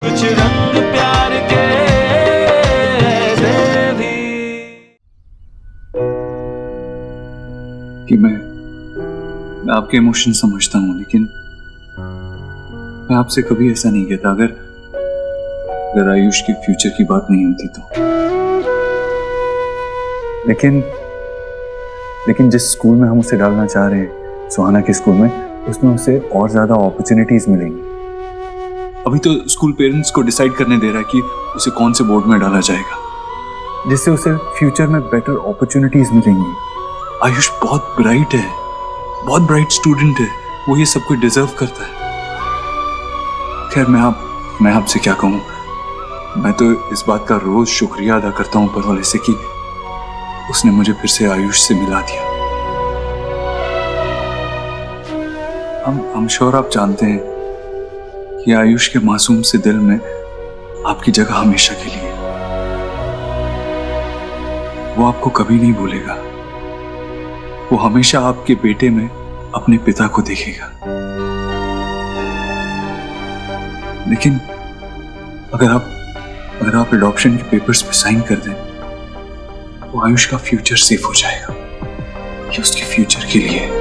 कुछ रंग प्यार के ऐसे भी कि मैं आपके इमोशन समझता हूँ, लेकिन मैं आपसे कभी ऐसा नहीं कहता अगर आयुष के फ्यूचर की बात नहीं होती तो। लेकिन जिस स्कूल में हम उसे डालना चाह रहे हैं, सुहाना के स्कूल में, उसमें उसे और ज्यादा अपॉर्चुनिटीज मिलेंगी। अभी तो स्कूल पेरेंट्स को डिसाइड करने दे रहा है कि उसे कौन से बोर्ड में डाला जाएगा, जिससे उसे फ्यूचर में बेटर अपॉर्चुनिटीज मिलेंगी। आयुष बहुत ब्राइट है, बहुत ब्राइट स्टूडेंट है, वो ये सब कुछ डिजर्व करता है। खैर मैं आपसे क्या कहूँ, मैं तो इस बात का रोज शुक्रिया अदा करता हूँ ऊपर वाले से कि उसने मुझे फिर से आयुष से मिला दिया। हम श्योर आप जानते हैं कि आयुष के मासूम से दिल में आपकी जगह हमेशा के लिए। वो आपको कभी नहीं भूलेगा, वो हमेशा आपके बेटे में अपने पिता को देखेगा। लेकिन अगर आप एडॉप्शन के पेपर्स पे साइन कर दें तो आयुष का फ्यूचर सेफ हो जाएगा। ये उसके फ्यूचर के लिए है।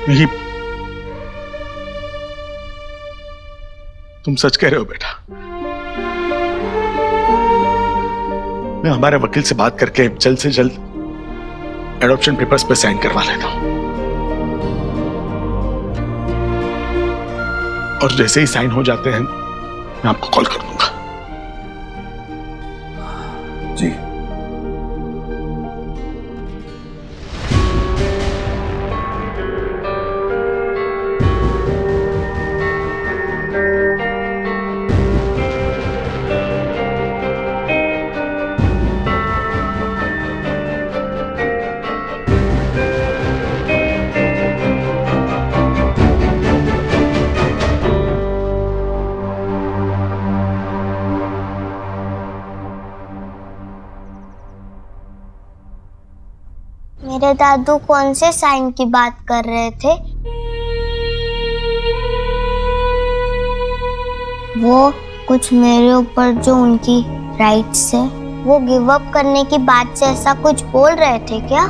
नहीं, तुम सच कह रहे हो बेटा। मैं हमारे वकील से बात करके जल्द से जल्द एडॉप्शन पेपर्स पे साइन करवा लेता हूं, और जैसे ही साइन हो जाते हैं मैं आपको कॉल कर दूंगा। जी। मेरे दादू कौन से साइन की बात कर रहे थे? वो कुछ मेरे ऊपर जो उनकी राइट्स है वो गिव अप करने की बात से ऐसा कुछ बोल रहे थे क्या?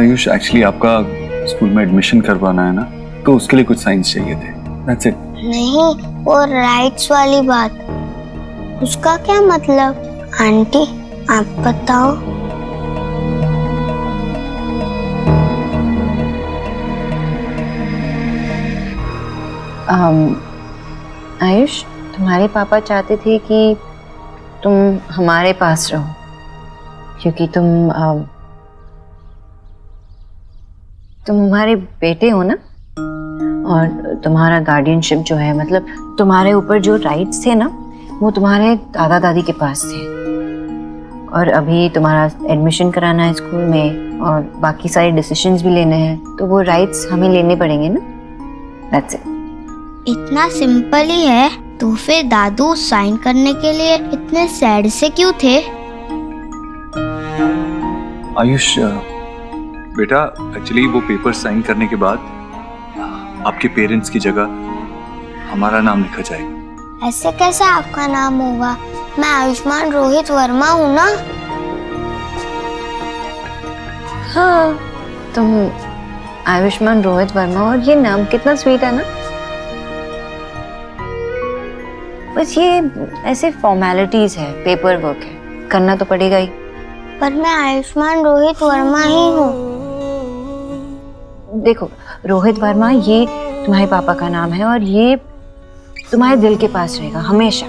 आयुष, एक्चुअली आपका स्कूल में एडमिशन करवाना है ना, तो उसके लिए कुछ साइंस चाहिए थे। That's it. नहीं, वो राइट्स वाली बात, उसका क्या मतलब? आंटी आप बताओ। आयुष, तुम्हारे पापा चाहते थे कि तुम हमारे पास रहो, क्योंकि तुम हमारे बेटे हो ना, और तुम्हारा गार्डियनशिप जो है, मतलब तुम्हारे ऊपर जो राइट्स थे ना, वो तुम्हारे दादा दादी के पास थे। और अभी तुम्हारा एडमिशन कराना है स्कूल में और बाकी सारे डिसीजंस भी लेने हैं, तो वो राइट्स हमें लेने पड़ेंगे ना। That's it. इतना सिंपल ही है, तो फिर दादू साइन करने के लिए इतने सैड से क्यों थे? आयुष बेटा, एक्चुअली वो पेपर साइन करने के बाद आपके पेरेंट्स की जगह हमारा नाम लिखा जाएगा। ऐसे कैसे आपका नाम होगा? मैं आयुष्मान रोहित वर्मा हूँ ना। हाँ, तुम आयुष्मान रोहित वर्मा, और ये नाम कितना स्वीट है ना। बस ये ऐसे फॉर्मेलिटीज है, पेपर वर्क है, करना तो पड़ेगा ही। पर मैं आयुष्मान रोहित वर्मा ही हूँ। देखो रोहित वर्मा, ये तुम्हारे पापा का नाम है और ये तुम्हारे दिल के पास रहेगा हमेशा।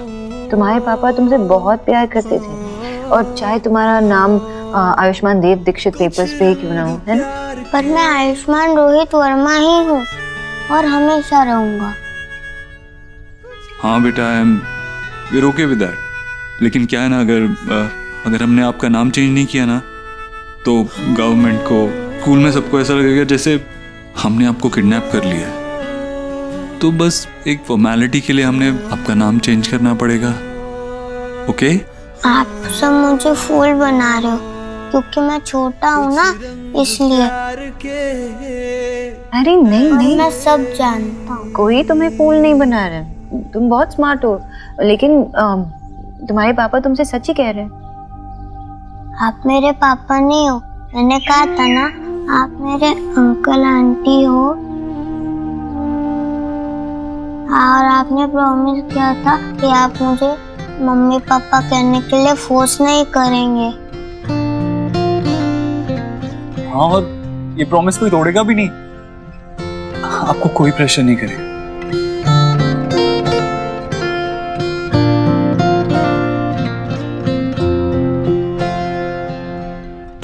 तुम्हारे पापा तुमसे बहुत प्यार करते थे, और चाहे तुम्हारा नाम आयुष्मान देव दीक्षित पेपर्स पे ही क्यों ना हो, है ना। पर मैं आयुष्मान रोहित वर्मा ही हूँ और हमेशा रहूंगा। हाँ बेटा, I am we okay with that. लेकिन क्या है ना, अगर हमने आपका नाम चेंज नहीं किया ना, तो गवर्नमेंट को, स्कूल में सबको ऐसा लगेगा जैसे हमने आपको किडनैप कर लिया है। तो बस एक फॉर्मेलिटी के लिए हमने आपका नाम चेंज करना पड़ेगा। ओके? आप सब मुझे फूल बना रहे हो क्योंकि मैं छोटा हूँ ना, इसलिए। अरे नहीं नहीं, मैं सब जानता हूँ। कोई तुम्हें फूल नहीं बना रहा, तुम बहुत स्मार्ट हो, लेकिन तुम्हारे पापा तुमसे सच ही कह रहे हैं। आप मेरे पापा नहीं हो, मैंने कहा था ना, आप मेरे अंकल आंटी हो। और आपने प्रॉमिस किया था कि आप मुझे मम्मी पापा कहने के लिए फोर्स नहीं करेंगे। हाँ, और ये प्रॉमिस कोई तोड़ेगा भी नहीं। आपको कोई प्रेशर नहीं करे।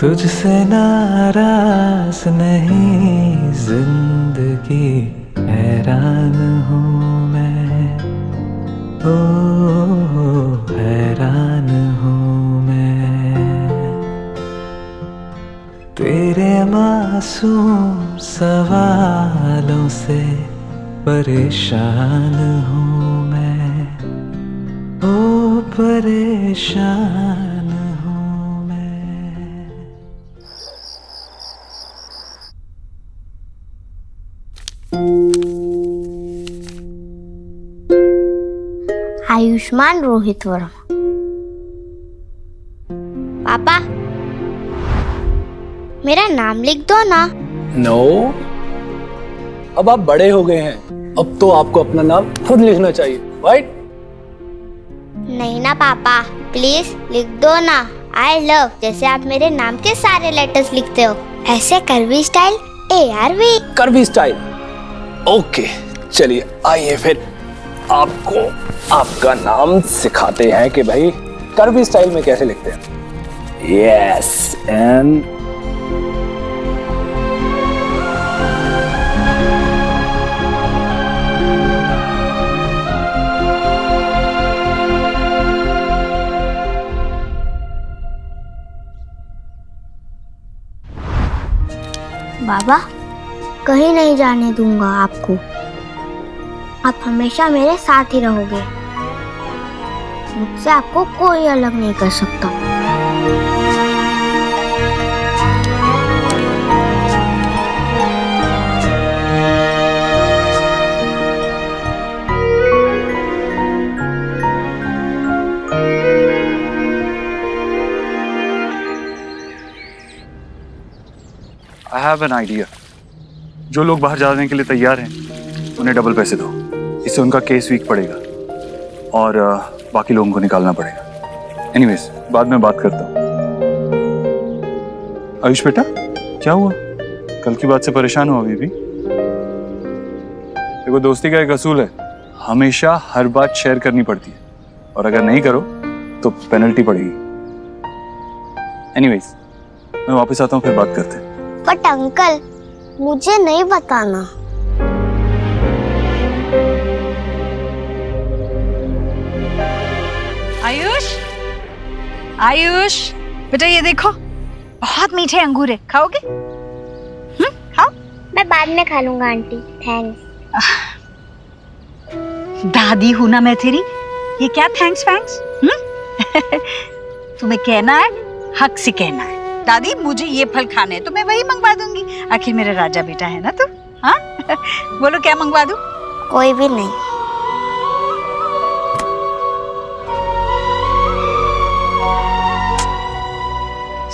तुझसे नाराज नहीं जिंदगी, हैरान हूँ मैं, ओ हैरान हूँ मैं, तेरे मासूम सवालों से परेशान हूँ मैं, ओ परेशान हूँ मैं। आयुष्मान रोहित वर्मा। पापा, मेरा नाम लिख दो ना। नो, अब आप बड़े हो गए हैं, अब तो आपको अपना नाम खुद लिखना चाहिए, राइट? नहीं ना पापा, प्लीज लिख दो ना। आई लव जैसे आप मेरे नाम के सारे लेटर्स लिखते हो, ऐसे करवी स्टाइल ARV। करवी स्टाइल, ओके। चलिए आइए फिर आपको आपका नाम सिखाते हैं कि भाई करवी स्टाइल में कैसे लिखते हैं। यस, एंड बाबा, कहीं नहीं जाने दूंगा आपको। आप हमेशा मेरे साथ ही रहोगे। मुझसे आपको कोई अलग नहीं कर सकता। I have an idea. जो लोग बाहर जाने के लिए तैयार हैं, उन्हें डबल पैसे दो। इससे उनका केस वीक पड़ेगा और बाकी लोगों को निकालना पड़ेगा। एनीवेज, बाद में बात करता हूँ। आयुष बेटा, क्या हुआ? कल की बात से परेशान हो अभी भी? देखो, दोस्ती का एक असूल है, हमेशा हर बात शेयर करनी पड़ती है, और अगर नहीं करो तो पेनल्टी पड़ेगी। एनीवेज, मैं वापस आता हूँ, फिर बात करते हैं। बट अंकल, मुझे नहीं बताना। आयुष, आयुष बेटा, ये देखो, बहुत मीठे अंगूर है, खाओगे? खाओ। मैं बाद में खा लूंगा आंटी, थैंक्स। दादी हूं ना मैं तेरी, ये क्या थैंक्स वैंक्स? तुम्हें कहना है, हक से कहना है, दादी मुझे ये फल खाने हैं तो मैं वही मंगवा दूंगी, आखिर मेरा राजा बेटा है ना तू। हाँ बोलो, क्या मंगवा दूं? कोई भी नहीं।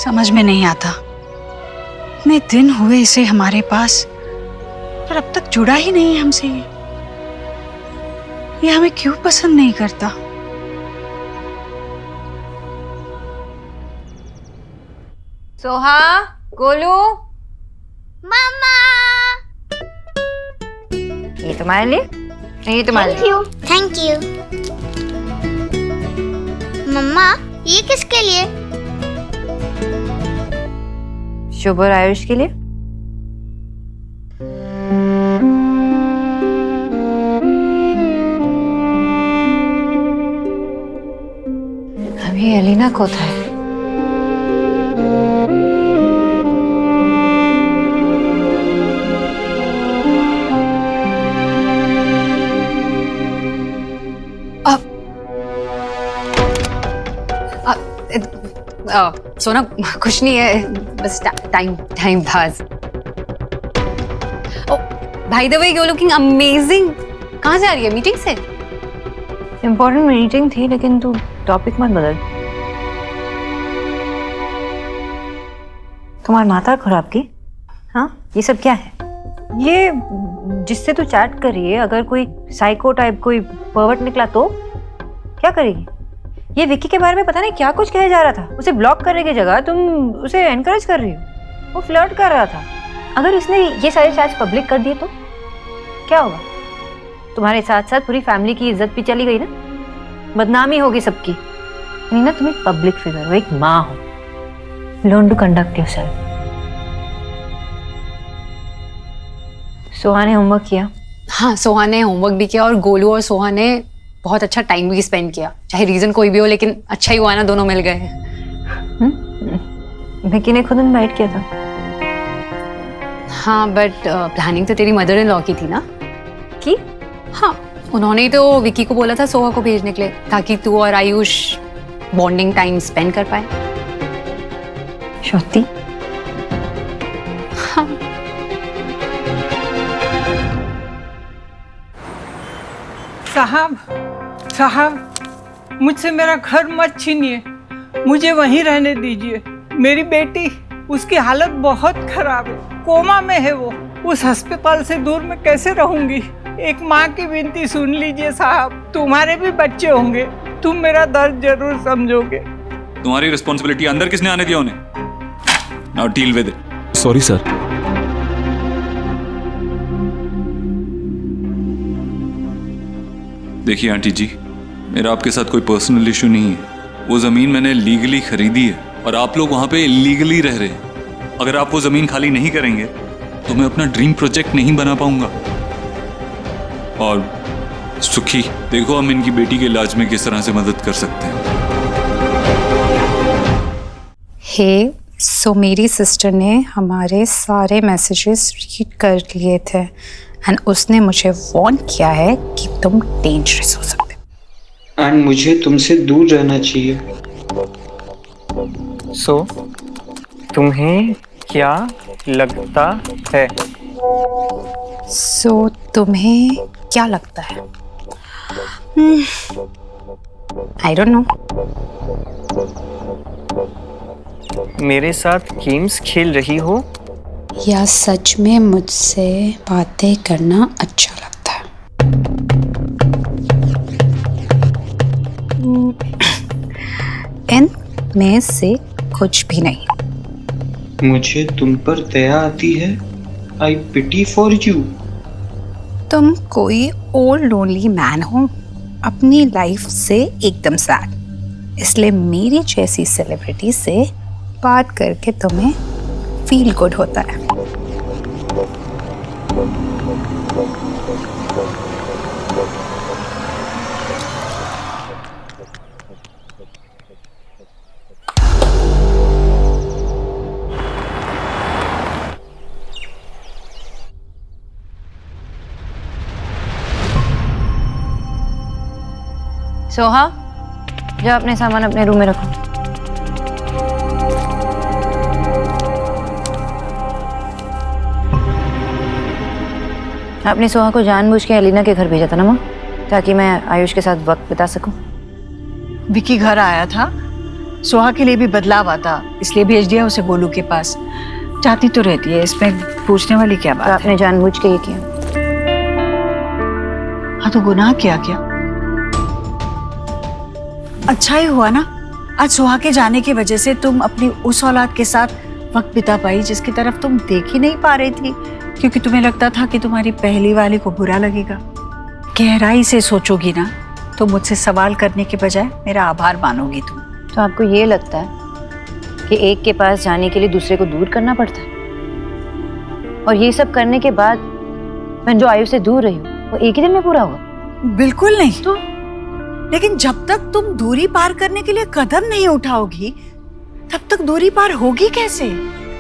समझ में नहीं आता, इतने दिन हुए इसे हमारे पास, पर अब तक जुड़ा ही नहीं है हमसे। ये हमें क्यों पसंद नहीं करता? सोहा, गोलू, मामा, ये तुम्हारे लिए, ये तुम्हारे लिए। Thank you. मम्मा, ये किसके लिए? शुभ और आयुष के लिए। अभी एलिना कोথায় है? सोना कुछ नहीं है, बस टाइम पास। ओ भाई the way you looking amazing. कहाँ से आ रही है, मीटिंग से? इम्पोर्टेंट मीटिंग थी, लेकिन तू टॉपिक मत बदल। तुम्हारी माता खराब की? हाँ, ये सब क्या है? ये जिससे तू चैट कर रही है, अगर कोई साइको टाइप कोई पर्वर्ट निकला तो क्या करेगी? ये विक्की के बारे में पता नहीं क्या कुछ कहा जा रहा था। उसे ब्लॉक करने की जगह तुम उसे एनकरेज कर रही हो। वो फ्लर्ट कर रहा था। अगर उसने ये सारे चैट्स पब्लिक कर दिए तो क्या होगा? तुम्हारे साथ साथ पूरी फैमिली की इज्जत भी चली गई ना, बदनामी होगी सबकी। नीना, तुम एक पब्लिक फिगर हो, एक माँ हो। Learn to conduct yourself. Soha ने होमवर्क किया? हाँ, सोहा ने होमवर्क भी किया और गोलू और सोहा ने बहुत अच्छा टाइम भी स्पेंड किया। चाहे रीजन कोई भी हो, लेकिन अच्छा ही हुआ ना, दोनों मिल गए। विक्की ने खुद इनवाइट किया था। हाँ, बट प्लानिंग तो तेरी मदर इन लॉ की थी ना? की? हाँ, उन्होंने ही तो विक्की को बोला था सोहा को भेजने के लिए, ताकि तू और आयुष बॉन्डिंग टाइम स्पेंड कर पाए। सच्ची? हाँ। साहब, मुझसे मेरा घर मत छीनिए, मुझे वहीं रहने दीजिए। मेरी बेटी, उसकी हालत बहुत खराब है, कोमा में है वो। उस अस्पताल से दूर मैं कैसे रहूंगी? एक माँ की विनती सुन लीजिए साहब, तुम्हारे भी बच्चे होंगे, तुम मेरा दर्द जरूर समझोगे। तुम्हारी रिस्पॉन्सिबिलिटी, अंदर किसने आने दिया उन्हें? Now deal with it. Sorry sir. देखिए आंटी जी, मेरा आपके साथ कोई पर्सनल इशू नहीं है। वो जमीन मैंने लीगली खरीदी है और आप लोग वहां पे इलीगली रह रहे हैं। अगर आप वो जमीन खाली नहीं करेंगे तो मैं अपना ड्रीम प्रोजेक्ट नहीं बना पाऊंगा। और सुखी, देखो हम इनकी बेटी के इलाज में किस तरह से मदद कर सकते हैं। हे, सो मेरी सिस्टर ने हमारे सारे मैसेजेस रीड कर लिए थे एंड उसने मुझे वार्न किया है कि तुम डेंजरस हो सकते हो एंड मुझे तुमसे दूर रहना चाहिए। सो तुम्हें क्या लगता है? सो तुम्हें क्या लगता है? I don't know. मेरे साथ गेम्स खेल रही हो या सच में मुझसे बातें करना अच्छा लगता है? इन में से कुछ भी नहीं। मुझे तुम पर दया आती है। आई पिटी फॉर यू। तुम कोई ओल्ड लोनली मैन हो, अपनी लाइफ से एकदम सैड, इसलिए मेरी जैसी सेलिब्रिटी से बात करके तुम्हें फील गुड होता है। सोहा, जाओ अपने सामान अपने रूम में रखो। आपने सोहा को जानबूझ के एलिना के घर भेजा था ना माँ, ताकि मैं आयुष के साथ वक्त बिता सकूं। विक्की घर आया था, सोहा के लिए भी बदलाव आता, इसलिए भेज दिया उसे गोलू के पास। चाहती तो रहती है, इसमें पूछने वाली क्या बात तो आपने जानबूझ के ये किया? हाँ, तो गुनाह किया क्या? अच्छा ही हुआ ना, आज सोहा के जाने की वजह से तुम अपनी उस औलाद के साथ वक्त बिता पाई जिसकी तरफ तुम देख ही नहीं पा रही थी, क्योंकि तुम्हें लगता था कि तुम्हारी पहली वाली को बुरा लगेगा। गहराई से सोचोगी ना तो मुझसे सवाल करने के बजाय मेरा आभार मानोगी तुम। तो आपको ये लगता है कि एक के पास जाने के लिए दूसरे को दूर करना पड़ता है? और ये सब करने के बाद मैं जो आयु से दूर रही हूँ वो एक ही दिन में पूरा हुआ? बिल्कुल नहीं। तो लेकिन जब तक तुम दूरी पार करने के लिए कदम नहीं उठाओगी तब तक दूरी पार होगी कैसे?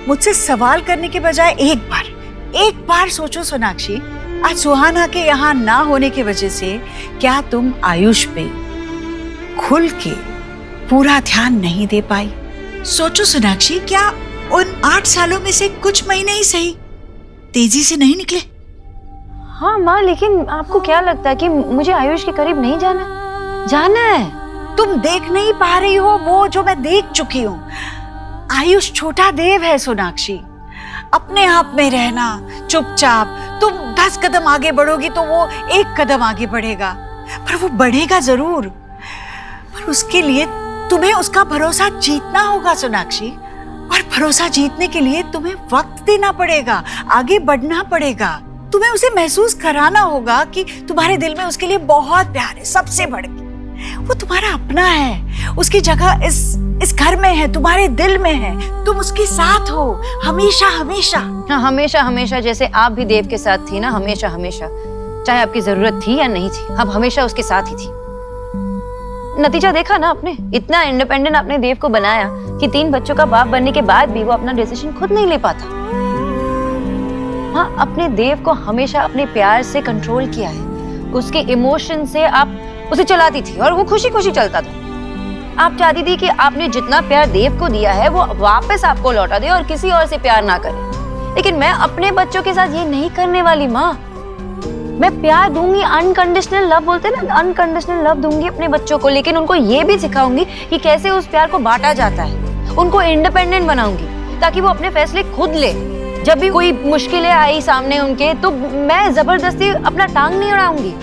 मुझसे सवाल करने के बजाय एक बार सोचो सोनाक्षी, आज सुहाना के यहाँ ना होने की वजह से क्या तुम आयुष पे खुल के पूरा ध्यान नहीं दे पाई? सोचो सोनाक्षी, क्या उन 8 सालों में से कुछ महीने ही सही तेजी से नहीं निकले? हाँ माँ, लेकिन आपको क्या लगता है कि मुझे आयुष के करीब नहीं जाना है? जाना है। तुम देख नहीं पा रही हो वो जो मैं देख चुकी हूँ। आयुष छोटा देव है सोनाक्षी। अपने आप में रहना, चुपचाप। तुम 10 कदम आगे बढ़ोगी तो वो 1 कदम आगे बढ़ेगा, पर वो बढ़ेगा जरूर। पर उसके लिए तुम्हें उसका भरोसा जीतना होगा सोनाक्षी, और भरोसा जीतने के लिए तुम्हें वक्त देना पड़ेगा, आगे बढ़ना पड़ेगा। तुम्हें उसे महसूस कराना होगा कि तुम्हारे दिल में उसके लिए बहुत प्यार है, सबसे बढ़ के। वो तुम्हारा अपना है, उसकी जगह इस घर में है, तुम्हारे दिल में है। तुम उसके साथ हो हमेशा हमेशा। हाँ, हमेशा हमेशा, जैसे आप भी देव के साथ थी ना, हमेशा हमेशा। चाहे आपकी जरूरत थी या नहीं थी, आप हमेशा उसके साथ ही थी। नतीजा देखा ना आपने, इतना इंडिपेंडेंट आपने देव को बनाया कि 3 बच्चों का बाप बनने के बाद भी वो अपना डिसीजन खुद नहीं ले पाता। हाँ, अपने देव को हमेशा अपने प्यार से कंट्रोल किया है। उसके इमोशन से आप उसे चलाती थी और वो खुशी खुशी चलता था। आप चाहती थी कि आपने जितना प्यार देव को दिया है वो वापस आपको लौटा दे और किसी और से प्यार ना करे। लेकिन मैं अपने बच्चों के साथ ये नहीं करने वाली माँ। मैं प्यार दूंगी, अनकंडीशनल लव बोलते हैं ना, अनकंडीशनल लव दूंगी अपने बच्चों को, लेकिन उनको ये भी सिखाऊंगी कि कैसे उस प्यार को बांटा जाता है। उनको इंडिपेंडेंट बनाऊंगी ताकि वो अपने फैसले खुद ले। जब भी कोई मुश्किलें आई सामने उनके, तो मैं जबरदस्ती अपना टांग नहीं अड़ाऊंगी।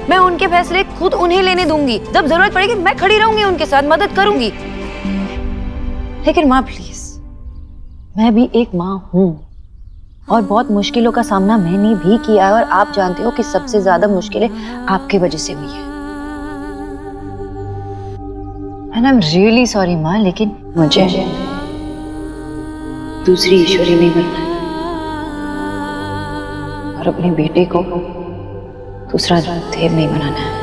मैं उनके फैसले खुद उन्हें लेने दूंगी। जब जरूरत पड़ेगी मैं खड़ी रहूंगी, उनके साथ मदद करूंगी। लेकिन माँ प्लीज, मैं भी एक माँ हूँ और बहुत मुश्किलों का सामना मैंने भी किया है, और आप जानते हो कि सबसे ज्यादा मुश्किलें आपकी वजह से हुई है। And I am really sorry माँ, लेकिन मुझे दूसरी ईश्वरी नहीं बनना है और अपने बेटे को दूसरा देव नहीं बनाना है।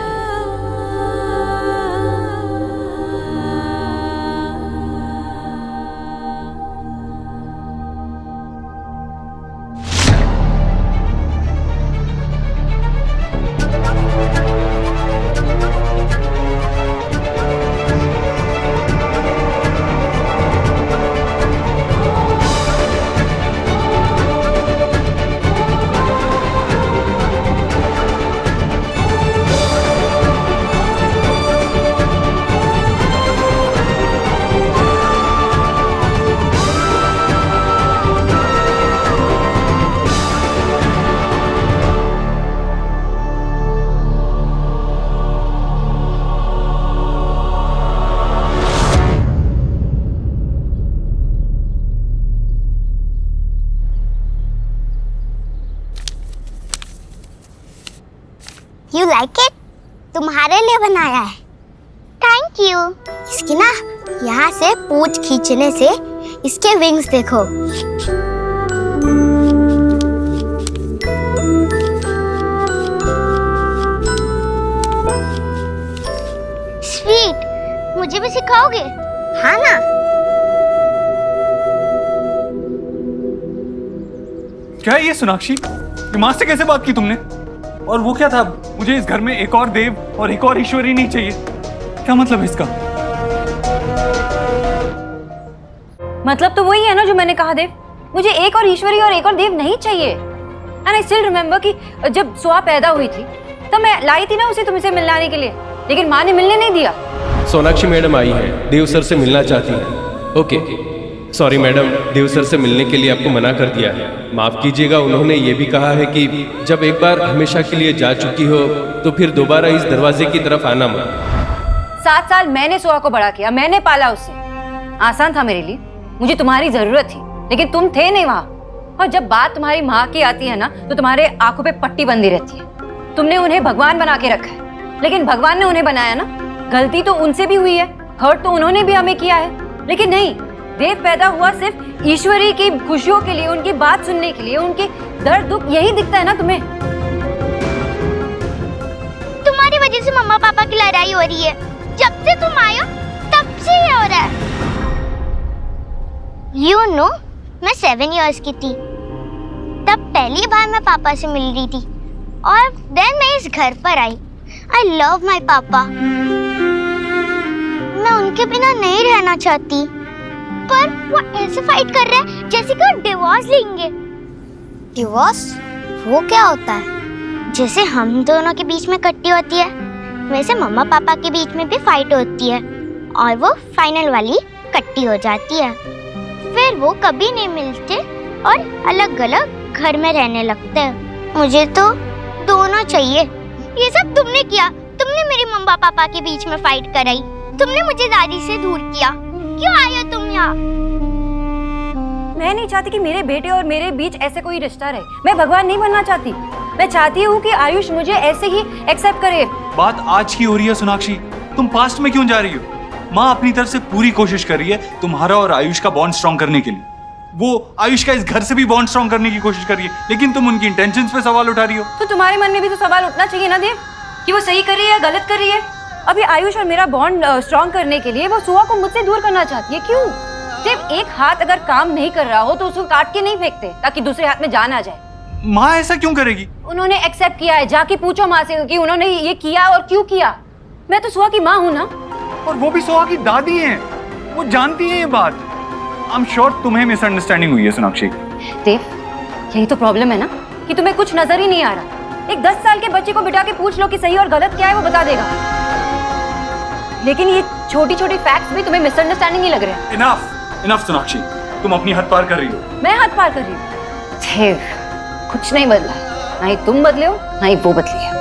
You like it? तुम्हारे लिए बनाया है। Thank you. इसकी ना यहाँ से पूंछ खींचने से इसके विंग्स देखो। स्वीट, मुझे भी सिखाओगे? हाँ ना? क्या है ये सोनाक्षी? ये माँ से कैसे बात की तुमने? और वो क्या था? मुझे इस घर में एक और देव और एक और ईश्वरी नहीं चाहिए। क्या मतलब है इसका? मतलब तो वही है ना जो मैंने कहा देव। मुझे एक और ईश्वरी और एक और देव नहीं चाहिए। एंड आई स्टिल रिमेम्बर कि जब सुहा पैदा हुई थी तब मैं लाई थी ना उसे तुमसे मिलने आने के लिए, लेकिन माँ ने मिलने नहीं दिया। सोनाक्षी मैडम आई है, देव सर से मिलना चाहती हैं। ओके, सॉरी मैडम, देव सर से मिलने के लिए आपको मना कर दिया है। माफ़ कीजिएगा, उन्होंने ये भी कहा है कि जब एक बार हमेशा के लिए जा चुकी हो तो फिर दोबारा इस दरवाजे की तरफ आना मत। 7 साल मैंने सुहा को बड़ा किया, मैंने पाला उसे। आसान था मेरे लिए, मुझे तुम्हारी जरूरत थी, लेकिन तुम थे नहीं वहाँ। और जब बात तुम्हारी माँ की आती है ना, तो तुम्हारे आंखों पे पट्टी बंधी रहती है। तुमने उन्हें भगवान बना के रखा है, लेकिन भगवान ने उन्हें बनाया ना, गलती तो उनसे भी हुई है, हर्ट तो उन्होंने भी हमें किया है। लेकिन नहीं, देव पैदा हुआ सिर्फ ईश्वरी की खुशियों के लिए, उनकी बात सुनने के लिए, उनके दर्द दुख, यही दिखता है ना तुम्हें। तुम्हारी वजह से मम्मा पापा की लड़ाई हो रही है। जब से तुम आए हो तब से ये हो रहा है। You know, मैं 7 years की थी तब पहली बार मैं पापा से मिल रही थी, और देन मैं इस घर पर आई। I love my पापा। मैं उनके बिना नहीं रहना चाहती। पर वो ऐसे फाइट कर रहे हैं जैसे कि वो डिवोर्स लेंगे। डिवोर्स वो क्या होता है? जैसे हम दोनों के बीच में कट्टी होती है, वैसे मम्मा पापा के बीच में भी फाइट होती है और वो फाइनल वाली कट्टी हो जाती है। फिर वो कभी नहीं मिलते और अलग अलग घर में रहने लगते हैं। मुझे तो दोनों चाहिए। ये सब तुमने किया, तुमने मेरे मम्मा पापा के बीच में फाइट कराई, तुमने मुझे दादी से दूर किया। क्यों आए हो तुम यहाँ? मैं नहीं चाहती कि मेरे बेटे और मेरे बीच ऐसे कोई रिश्ता रहे। मैं भगवान नहीं बनना चाहती। मैं चाहती हूँ कि आयुष मुझे ऐसे ही एक्सेप्ट करे। बात आज की हो रही है सोनाक्षी, तुम पास्ट में क्यों जा रही हो? माँ अपनी तरफ से पूरी कोशिश कर रही है तुम्हारा और आयुष का बॉन्ड स्ट्रॉन्ग करने के लिए। वो आयुष का इस घर से भी बॉन्ड स्ट्रॉन्ग करने की कोशिश कर रही है, लेकिन तुम उनकी इंटेंशंस पे सवाल उठा रही हो। तो तुम्हारे मन में भी तो सवाल उठना चाहिए ना देव, कि वो सही कर रही है, गलत कर रही है। अभी आयुष और मेरा बॉन्ड स्ट्रॉन्ग करने के लिए वो सुहा को मुझसे दूर करना चाहती है। क्यों? जब एक हाथ अगर काम नहीं कर रहा हो तो उसको काट के नहीं फेंकते ताकि दूसरे हाथ में जान आ जाए। माँ ऐसा क्यों करेगी? उन्होंने एक्सेप्ट किया है। जाके पूछो माँ से कि उन्होंने ये किया और क्यों किया। मैं तो सुहा की माँ हूँ ना। और वो भी सुहा की दादी हैं, वो जानती है ये बात। आई एम श्योर तुम्हें मिसअंडरस्टैंडिंग हुई है सोनाक्षी। देव, यही तो प्रॉब्लम है ना कि तुम्हें कुछ नजर ही नहीं आ रहा। एक 10 साल के बच्चे को बिठा के पूछ लो कि सही और गलत क्या है, वो बता देगा। लेकिन ये छोटी छोटी फैक्ट्स भी तुम्हें मिसअंडरस्टैंडिंग ही लग रहे हैं। इनफ सोनाक्षी, तुम अपनी हद पार कर रही हो। मैं हद पार कर रही हूँ? देव, कुछ नहीं बदला है। ना ही तुम बदले हो, ना ही वो बदली है।